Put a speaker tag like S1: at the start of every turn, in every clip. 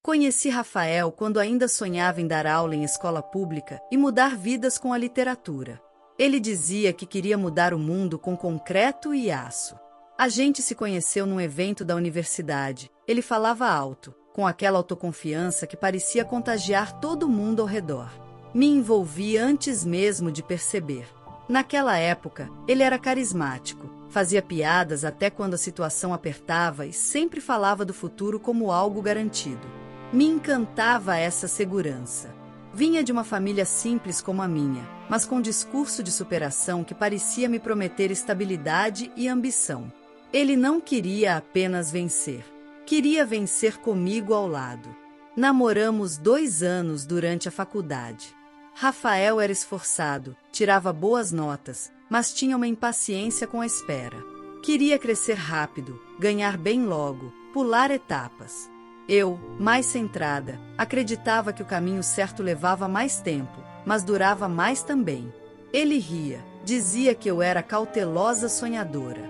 S1: Conheci Rafael quando ainda sonhava em dar aula em escola pública e mudar vidas com a literatura. Ele dizia que queria mudar o mundo com concreto e aço. A gente se conheceu num evento da universidade. Ele falava alto, com aquela autoconfiança que parecia contagiar todo mundo ao redor. Me envolvi antes mesmo de perceber. Naquela época, ele era carismático, fazia piadas até quando a situação apertava e sempre falava do futuro como algo garantido. Me encantava essa segurança. Vinha de uma família simples como a minha, mas com um discurso de superação que parecia me prometer estabilidade e ambição. Ele não queria apenas vencer. Queria vencer comigo ao lado. Namoramos 2 anos durante a faculdade. Rafael era esforçado, tirava boas notas, mas tinha uma impaciência com a espera. Queria crescer rápido, ganhar bem logo, pular etapas. Eu, mais centrada, acreditava que o caminho certo levava mais tempo, mas durava mais também. Ele ria, dizia que eu era cautelosa sonhadora.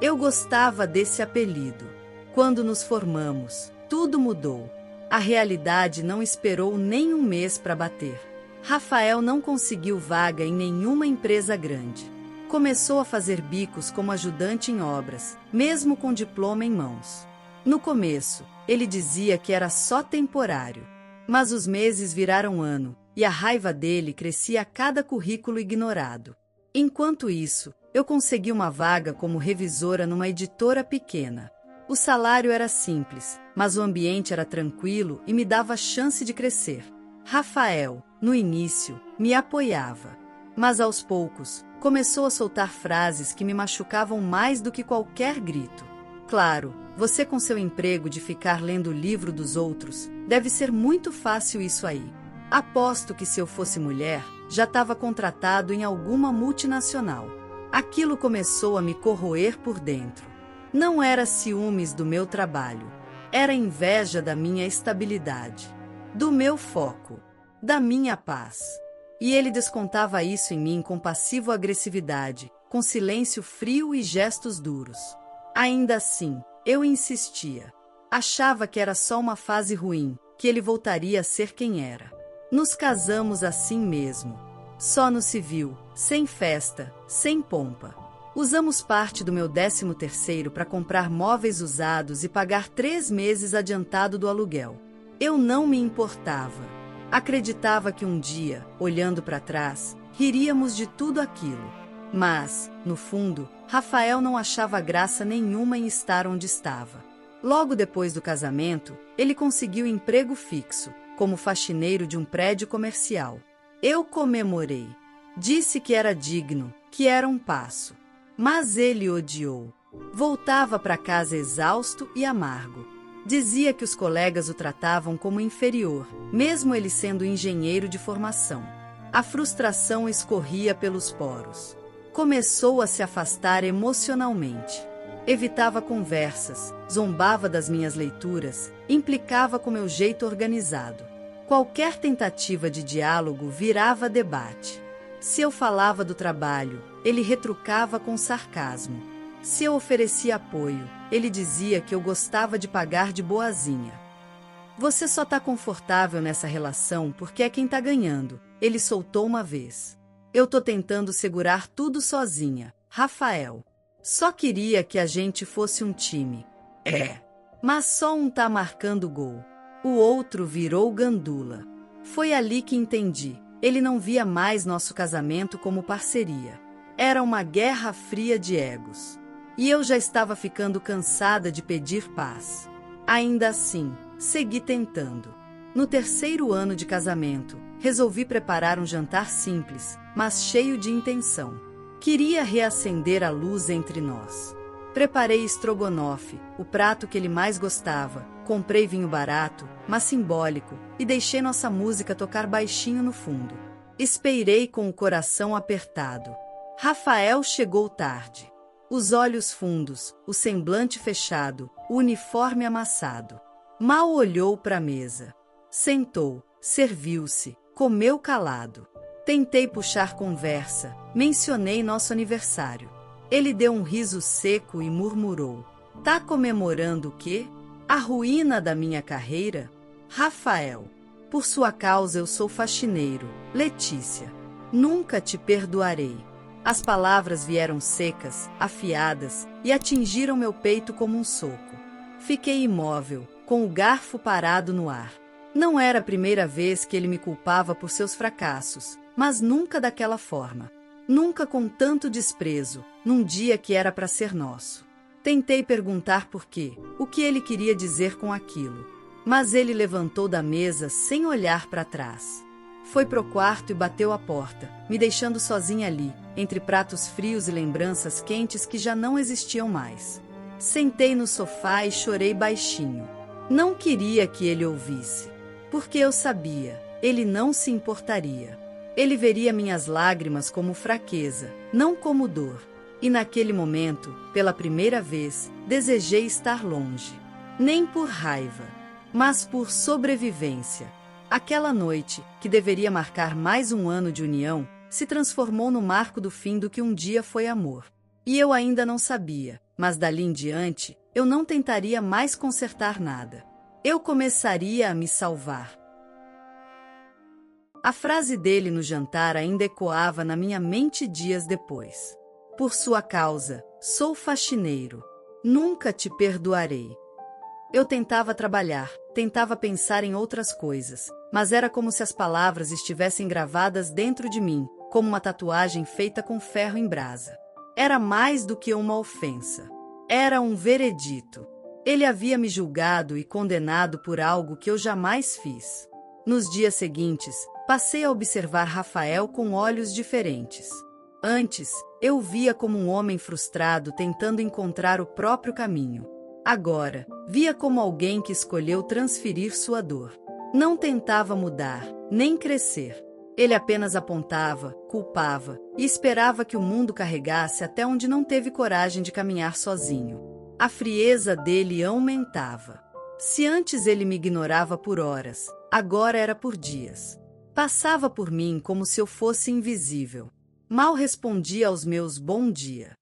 S1: Eu gostava desse apelido. Quando nos formamos, tudo mudou. A realidade não esperou nem um mês para bater. Rafael não conseguiu vaga em nenhuma empresa grande. Começou a fazer bicos como ajudante em obras, mesmo com diploma em mãos. No começo, ele dizia que era só temporário. Mas os meses viraram ano, e a raiva dele crescia a cada currículo ignorado. Enquanto isso, eu consegui uma vaga como revisora numa editora pequena. O salário era simples, mas o ambiente era tranquilo e me dava chance de crescer. Rafael, no início, me apoiava. Mas aos poucos, começou a soltar frases que me machucavam mais do que qualquer grito. Claro, você com seu emprego de ficar lendo o livro dos outros, deve ser muito fácil isso aí. Aposto que se eu fosse mulher, já estava contratado em alguma multinacional. Aquilo começou a me corroer por dentro. Não era ciúmes do meu trabalho. Era inveja da minha estabilidade, do meu foco, da minha paz. E ele descontava isso em mim com passivo-agressividade, com silêncio frio e gestos duros. Ainda assim, eu insistia. Achava que era só uma fase ruim, que ele voltaria a ser quem era. Nos casamos assim mesmo. Só no civil, sem festa, sem pompa. Usamos parte do meu 13º para comprar móveis usados e pagar 3 meses adiantado do aluguel. Eu não me importava. Acreditava que um dia, olhando para trás, riríamos de tudo aquilo. Mas, no fundo, Rafael não achava graça nenhuma em estar onde estava. Logo depois do casamento, ele conseguiu emprego fixo, como faxineiro de um prédio comercial. Eu comemorei. Disse que era digno, que era um passo. Mas ele odiou. Voltava para casa exausto e amargo. Dizia que os colegas o tratavam como inferior, mesmo ele sendo engenheiro de formação. A frustração escorria pelos poros. Começou a se afastar emocionalmente. Evitava conversas, zombava das minhas leituras, implicava com meu jeito organizado. Qualquer tentativa de diálogo virava debate. Se eu falava do trabalho, ele retrucava com sarcasmo. Se eu oferecia apoio, ele dizia que eu gostava de pagar de boazinha. Você só tá confortável nessa relação porque é quem tá ganhando, ele soltou uma vez. Eu tô tentando segurar tudo sozinha, Rafael. Só queria que a gente fosse um time. Mas só um tá marcando gol. O outro virou gandula. Foi ali que entendi. Ele não via mais nosso casamento como parceria. Era uma guerra fria de egos. E eu já estava ficando cansada de pedir paz. Ainda assim, segui tentando. No 3º ano de casamento, resolvi preparar um jantar simples, mas cheio de intenção. Queria reacender a luz entre nós. Preparei estrogonofe, o prato que ele mais gostava, comprei vinho barato, mas simbólico, e deixei nossa música tocar baixinho no fundo. Esperei com o coração apertado. Rafael chegou tarde. Os olhos fundos, o semblante fechado, o uniforme amassado. Mal olhou para a mesa. Sentou, serviu-se, comeu calado. Tentei puxar conversa, mencionei nosso aniversário. Ele deu um riso seco e murmurou: "Tá comemorando o quê? A ruína da minha carreira?" Rafael. Por sua causa eu sou faxineiro. Letícia. Nunca te perdoarei. As palavras vieram secas, afiadas, e atingiram meu peito como um soco. Fiquei imóvel, com o garfo parado no ar. Não era a primeira vez que ele me culpava por seus fracassos, mas nunca daquela forma. Nunca com tanto desprezo, num dia que era para ser nosso. Tentei perguntar por quê, o que ele queria dizer com aquilo. Mas ele levantou da mesa sem olhar para trás. Foi pro quarto e bateu a porta, me deixando sozinha ali, entre pratos frios e lembranças quentes que já não existiam mais. Sentei no sofá e chorei baixinho. Não queria que ele ouvisse, porque eu sabia, ele não se importaria. Ele veria minhas lágrimas como fraqueza, não como dor. E naquele momento, pela primeira vez, desejei estar longe. Nem por raiva, mas por sobrevivência. Aquela noite, que deveria marcar mais um ano de união, se transformou no marco do fim do que um dia foi amor. E eu ainda não sabia, mas dali em diante, eu não tentaria mais consertar nada. Eu começaria a me salvar. A frase dele no jantar ainda ecoava na minha mente dias depois. Por sua causa, sou faxineiro. Nunca te perdoarei. Eu tentava trabalhar, tentava pensar em outras coisas, mas era como se as palavras estivessem gravadas dentro de mim, como uma tatuagem feita com ferro em brasa. Era mais do que uma ofensa. Era um veredito. Ele havia me julgado e condenado por algo que eu jamais fiz. Nos dias seguintes, passei a observar Rafael com olhos diferentes. Antes, eu o via como um homem frustrado tentando encontrar o próprio caminho. Agora, via como alguém que escolheu transferir sua dor. Não tentava mudar, nem crescer. Ele apenas apontava, culpava e esperava que o mundo carregasse até onde não teve coragem de caminhar sozinho. A frieza dele aumentava. Se antes ele me ignorava por horas, agora era por dias. Passava por mim como se eu fosse invisível. Mal respondia aos meus bom dia.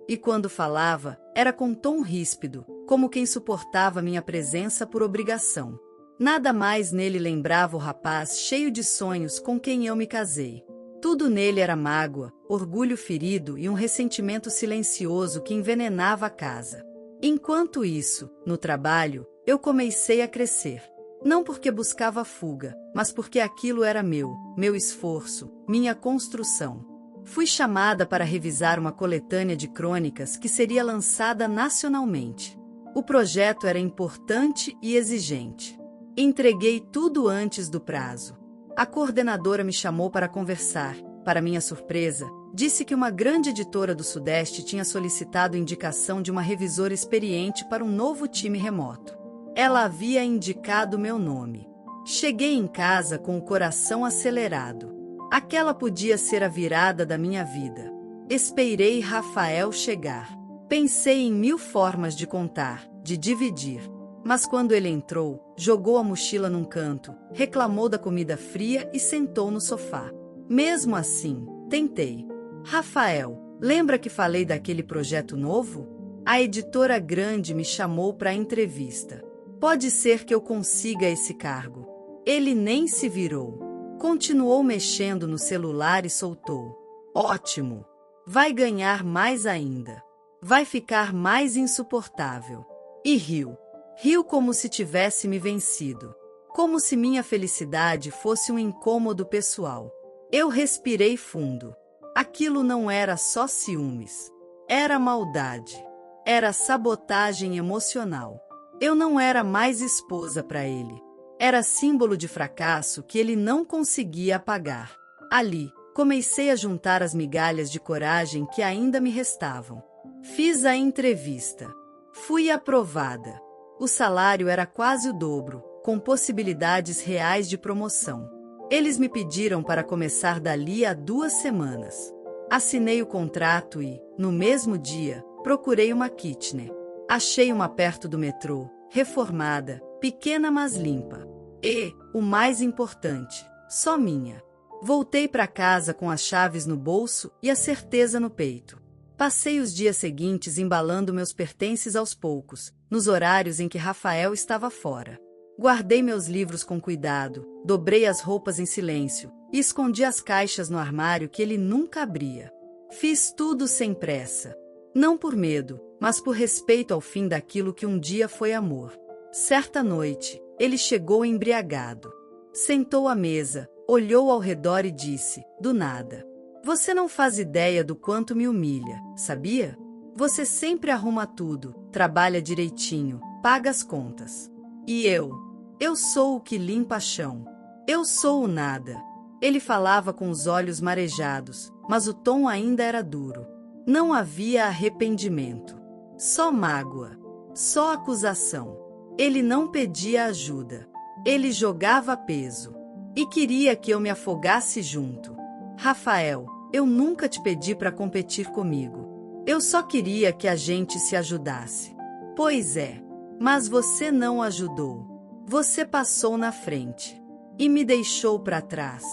S1: E quando falava, era com tom ríspido, como quem suportava minha presença por obrigação. Nada mais nele lembrava o rapaz cheio de sonhos com quem eu me casei. Tudo nele era mágoa, orgulho ferido e um ressentimento silencioso que envenenava a casa. Enquanto isso, no trabalho, eu comecei a crescer. Não porque buscava fuga, mas porque aquilo era meu esforço, minha construção. Fui chamada para revisar uma coletânea de crônicas que seria lançada nacionalmente. O projeto era importante e exigente. Entreguei tudo antes do prazo. A coordenadora me chamou para conversar. Para minha surpresa, disse que uma grande editora do Sudeste tinha solicitado indicação de uma revisora experiente para um novo time remoto. Ela havia indicado meu nome. Cheguei em casa com o coração acelerado. Aquela podia ser a virada da minha vida. Esperei Rafael chegar. Pensei em 1000 formas de contar, de dividir. Mas quando ele entrou, jogou a mochila num canto, reclamou da comida fria e sentou no sofá. Mesmo assim, tentei. Rafael, lembra que falei daquele projeto novo? A editora grande me chamou para a entrevista. Pode ser que eu consiga esse cargo. Ele nem se virou. Continuou mexendo no celular e soltou. Ótimo! Vai ganhar mais ainda. Vai ficar mais insuportável. E riu. Riu como se tivesse me vencido. Como se minha felicidade fosse um incômodo pessoal. Eu respirei fundo. Aquilo não era só ciúmes. Era maldade. Era sabotagem emocional. Eu não era mais esposa para ele. Era símbolo de fracasso que ele não conseguia apagar. Ali, comecei a juntar as migalhas de coragem que ainda me restavam. Fiz a entrevista. Fui aprovada. O salário era quase o dobro, com possibilidades reais de promoção. Eles me pediram para começar dali a 2 semanas. Assinei o contrato e, no mesmo dia, procurei uma kitnet. Achei uma perto do metrô, reformada, pequena mas limpa. E, o mais importante, só minha. Voltei para casa com as chaves no bolso e a certeza no peito. Passei os dias seguintes embalando meus pertences aos poucos, nos horários em que Rafael estava fora. Guardei meus livros com cuidado, dobrei as roupas em silêncio e escondi as caixas no armário que ele nunca abria. Fiz tudo sem pressa. Não por medo, mas por respeito ao fim daquilo que um dia foi amor. Certa noite, ele chegou embriagado. Sentou à mesa, olhou ao redor e disse, do nada: "Você não faz ideia do quanto me humilha, sabia? Você sempre arruma tudo, trabalha direitinho, paga as contas. E eu sou o que limpa chão. Eu sou o nada." Ele falava com os olhos marejados, mas o tom ainda era duro. Não havia arrependimento. Só mágoa. Só acusação. Ele não pedia ajuda. Ele jogava peso. E queria que eu me afogasse junto. "Rafael, eu nunca te pedi para competir comigo. Eu só queria que a gente se ajudasse." "Pois é. Mas você não ajudou. Você passou na frente. E me deixou para trás."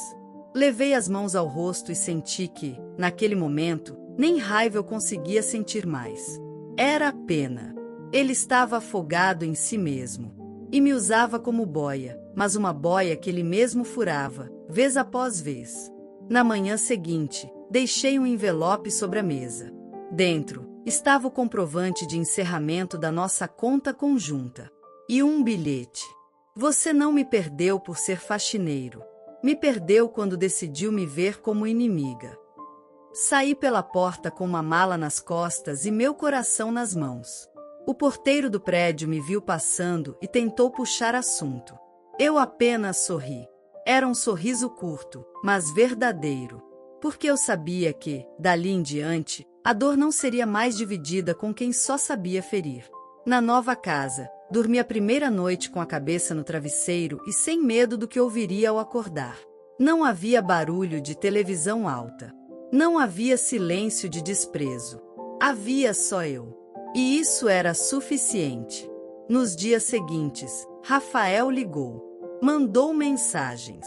S1: Levei as mãos ao rosto e senti que, naquele momento, nem raiva eu conseguia sentir mais. Era pena. Ele estava afogado em si mesmo. E me usava como boia, mas uma boia que ele mesmo furava, vez após vez. Na manhã seguinte, deixei um envelope sobre a mesa. Dentro, estava o comprovante de encerramento da nossa conta conjunta. E um bilhete. "Você não me perdeu por ser faxineiro. Me perdeu quando decidiu me ver como inimiga." Saí pela porta com uma mala nas costas e meu coração nas mãos. O porteiro do prédio me viu passando e tentou puxar assunto. Eu apenas sorri. Era um sorriso curto, mas verdadeiro. Porque eu sabia que, dali em diante, a dor não seria mais dividida com quem só sabia ferir. Na nova casa, dormi a primeira noite com a cabeça no travesseiro e sem medo do que ouviria ao acordar. Não havia barulho de televisão alta. Não havia silêncio de desprezo. Havia só eu. E isso era suficiente. Nos dias seguintes, Rafael ligou. Mandou mensagens.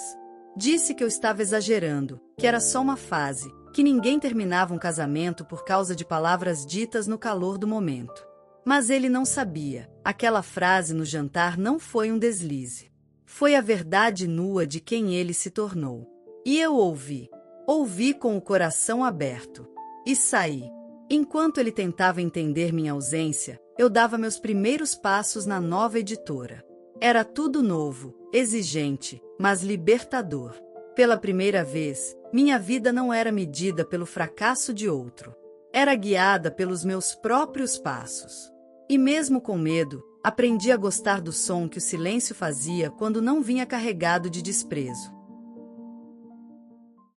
S1: Disse que eu estava exagerando, que era só uma fase, que ninguém terminava um casamento por causa de palavras ditas no calor do momento. Mas ele não sabia. Aquela frase no jantar não foi um deslize. Foi a verdade nua de quem ele se tornou. E eu ouvi. Ouvi com o coração aberto. E saí. Enquanto ele tentava entender minha ausência, eu dava meus primeiros passos na nova editora. Era tudo novo, exigente, mas libertador. Pela primeira vez, minha vida não era medida pelo fracasso de outro. Era guiada pelos meus próprios passos. E mesmo com medo, aprendi a gostar do som que o silêncio fazia quando não vinha carregado de desprezo.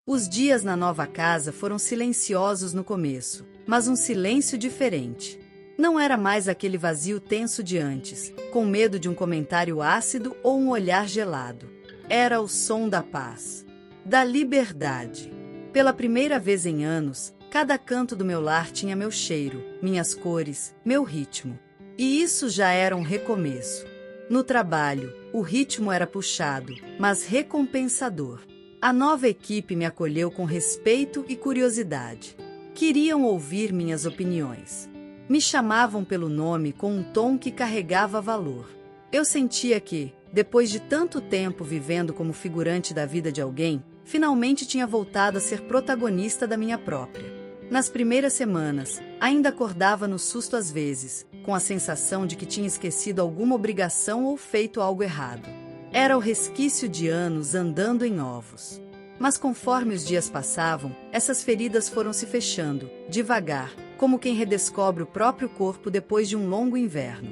S1: Os dias na nova casa foram silenciosos no começo, mas um silêncio diferente. Não era mais aquele vazio tenso de antes, com medo de um comentário ácido ou um olhar gelado. Era o som da paz, da liberdade. Pela primeira vez em anos, cada canto do meu lar tinha meu cheiro, minhas cores, meu ritmo. E isso já era um recomeço. No trabalho, o ritmo era puxado, mas recompensador. A nova equipe me acolheu com respeito e curiosidade. Queriam ouvir minhas opiniões. Me chamavam pelo nome com um tom que carregava valor. Eu sentia que, depois de tanto tempo vivendo como figurante da vida de alguém, finalmente tinha voltado a ser protagonista da minha própria. Nas primeiras semanas, ainda acordava no susto às vezes, com a sensação de que tinha esquecido alguma obrigação ou feito algo errado. Era o resquício de anos andando em ovos. Mas conforme os dias passavam, essas feridas foram se fechando, devagar, como quem redescobre o próprio corpo depois de um longo inverno.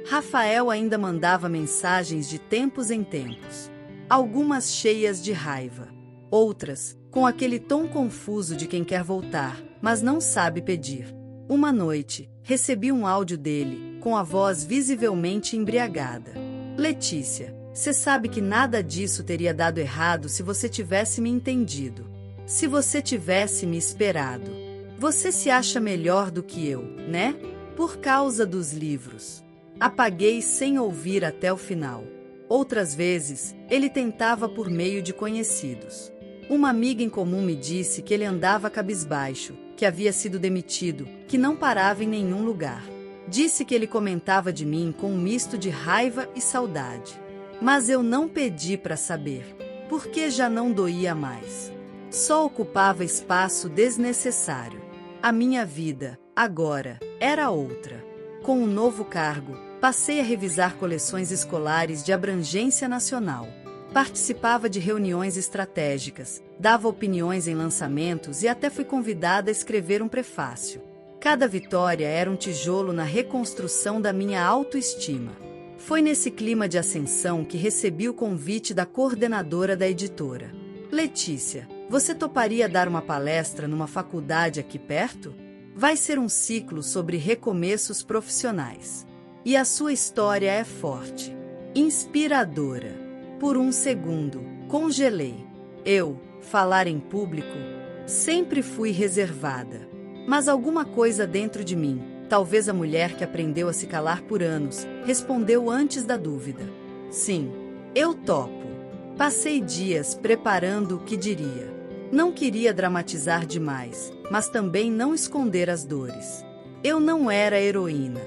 S1: Rafael ainda mandava mensagens de tempos em tempos. Algumas cheias de raiva. Outras, com aquele tom confuso de quem quer voltar, mas não sabe pedir. Uma noite, recebi um áudio dele, com a voz visivelmente embriagada. "Letícia, você sabe que nada disso teria dado errado se você tivesse me entendido. Se você tivesse me esperado. Você se acha melhor do que eu, né? Por causa dos livros." Apaguei sem ouvir até o final. Outras vezes, ele tentava por meio de conhecidos. Uma amiga em comum me disse que ele andava cabisbaixo, que havia sido demitido, que não parava em nenhum lugar. Disse que ele comentava de mim com um misto de raiva e saudade. Mas eu não pedi para saber, porque já não doía mais. Só ocupava espaço desnecessário. A minha vida, agora, era outra. Com um novo cargo, passei a revisar coleções escolares de abrangência nacional. Participava de reuniões estratégicas, dava opiniões em lançamentos e até fui convidada a escrever um prefácio. Cada vitória era um tijolo na reconstrução da minha autoestima. Foi nesse clima de ascensão que recebi o convite da coordenadora da editora. Letícia, você toparia dar uma palestra numa faculdade aqui perto? Vai ser um ciclo sobre recomeços profissionais. E a sua história é forte, inspiradora. Por um segundo, congelei. Falar em público, sempre fui reservada. Mas alguma coisa dentro de mim, talvez a mulher que aprendeu a se calar por anos, respondeu antes da dúvida. Sim, eu topo. Passei dias preparando o que diria. Não queria dramatizar demais, mas também não esconder as dores. Eu não era heroína,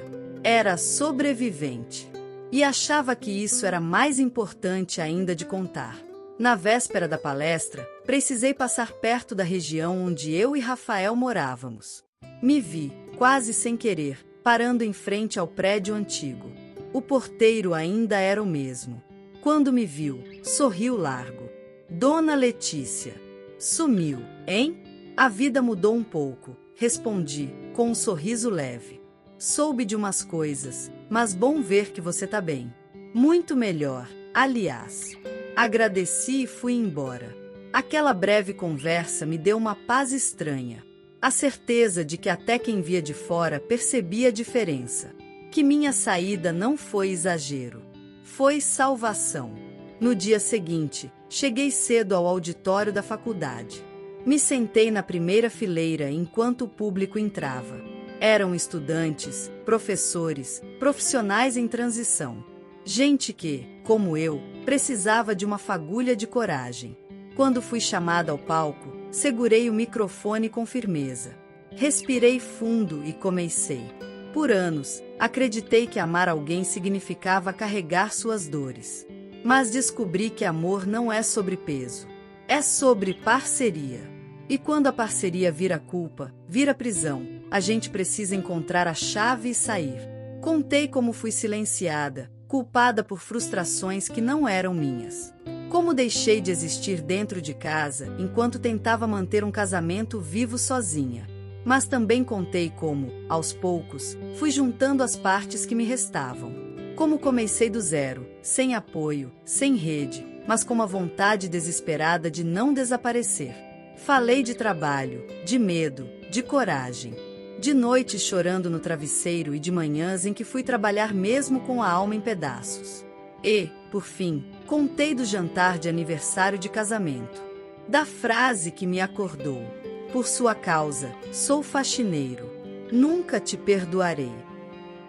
S1: era sobrevivente. E achava que isso era mais importante ainda de contar. Na véspera da palestra, precisei passar perto da região onde eu e Rafael morávamos. Me vi, quase sem querer, parando em frente ao prédio antigo. O porteiro ainda era o mesmo. Quando me viu, sorriu largo. Dona Letícia. Sumiu, hein? A vida mudou um pouco, respondi, com um sorriso leve. Soube de umas coisas, mas bom ver que você tá bem. Muito melhor, aliás. Agradeci e fui embora. Aquela breve conversa me deu uma paz estranha. A certeza de que até quem via de fora percebia a diferença. Que minha saída não foi exagero. Foi salvação. No dia seguinte, cheguei cedo ao auditório da faculdade. Me sentei na primeira fileira enquanto o público entrava. Eram estudantes, professores, profissionais em transição. Gente que, como eu, precisava de uma fagulha de coragem. Quando fui chamada ao palco, segurei o microfone com firmeza. Respirei fundo e comecei. Por anos, acreditei que amar alguém significava carregar suas dores. Mas descobri que amor não é sobre peso. É sobre parceria. E quando a parceria vira culpa, vira prisão, a gente precisa encontrar a chave e sair. Contei como fui silenciada, culpada por frustrações que não eram minhas. Como deixei de existir dentro de casa enquanto tentava manter um casamento vivo sozinha. Mas também contei como, aos poucos, fui juntando as partes que me restavam. Como comecei do zero, sem apoio, sem rede, mas com uma vontade desesperada de não desaparecer. Falei de trabalho, de medo, de coragem. De noites chorando no travesseiro e de manhãs em que fui trabalhar mesmo com a alma em pedaços. E, por fim, contei do jantar de aniversário de casamento. Da frase que me acordou. Por sua causa, sou faxineiro. Nunca te perdoarei.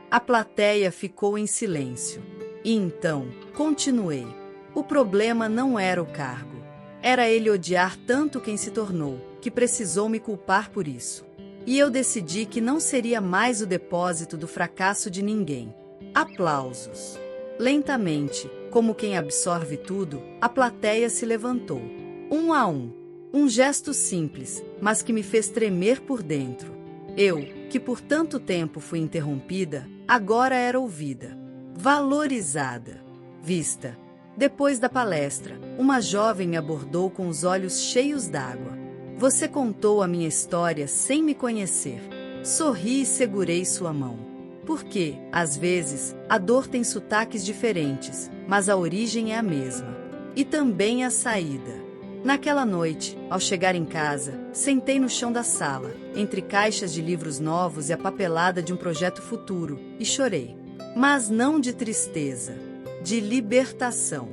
S1: A plateia ficou em silêncio. E então, continuei. O problema não era o cargo. Era ele odiar tanto quem se tornou, que precisou me culpar por isso. E eu decidi que não seria mais o depósito do fracasso de ninguém. Aplausos. Lentamente, como quem absorve tudo, a plateia se levantou. Um a um. Um gesto simples, mas que me fez tremer por dentro. Eu, que por tanto tempo fui interrompida, agora era ouvida. Valorizada. Vista. Depois da palestra, uma jovem me abordou com os olhos cheios d'água. Você contou a minha história sem me conhecer. Sorri e segurei sua mão. Porque, às vezes, a dor tem sotaques diferentes, mas a origem é a mesma. E também a saída. Naquela noite, ao chegar em casa, sentei no chão da sala, entre caixas de livros novos e a papelada de um projeto futuro, e chorei. Mas não de tristeza, de libertação.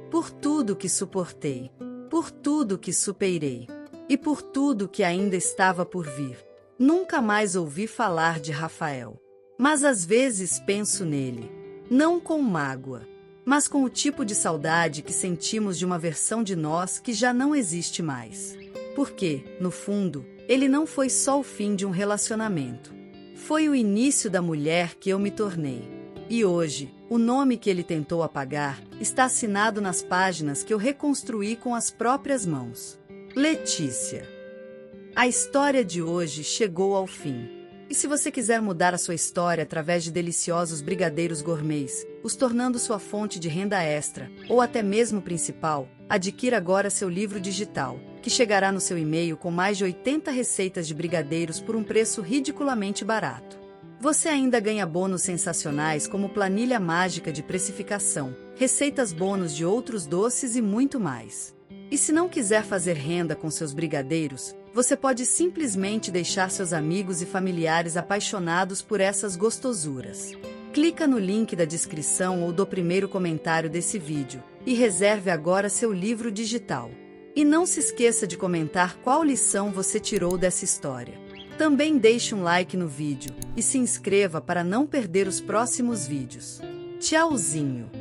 S1: Por tudo que suportei, por tudo que superei. E por tudo que ainda estava por vir. Nunca mais ouvi falar de Rafael. Mas às vezes penso nele. Não com mágoa, mas com o tipo de saudade que sentimos de uma versão de nós que já não existe mais. Porque, no fundo, ele não foi só o fim de um relacionamento. Foi o início da mulher que eu me tornei. E hoje, o nome que ele tentou apagar está assinado nas páginas que eu reconstruí com as próprias mãos. Letícia. A história de hoje chegou ao fim. E se você quiser mudar a sua história através de deliciosos brigadeiros gourmets, os tornando sua fonte de renda extra, ou até mesmo principal, adquira agora seu livro digital, que chegará no seu e-mail com mais de 80 receitas de brigadeiros por um preço ridiculamente barato. Você ainda ganha bônus sensacionais como planilha mágica de precificação, receitas bônus de outros doces e muito mais. E se não quiser fazer renda com seus brigadeiros, você pode simplesmente deixar seus amigos e familiares apaixonados por essas gostosuras. Clica no link da descrição ou do primeiro comentário desse vídeo e reserve agora seu livro digital. E não se esqueça de comentar qual lição você tirou dessa história. Também deixe um like no vídeo e se inscreva para não perder os próximos vídeos. Tchauzinho!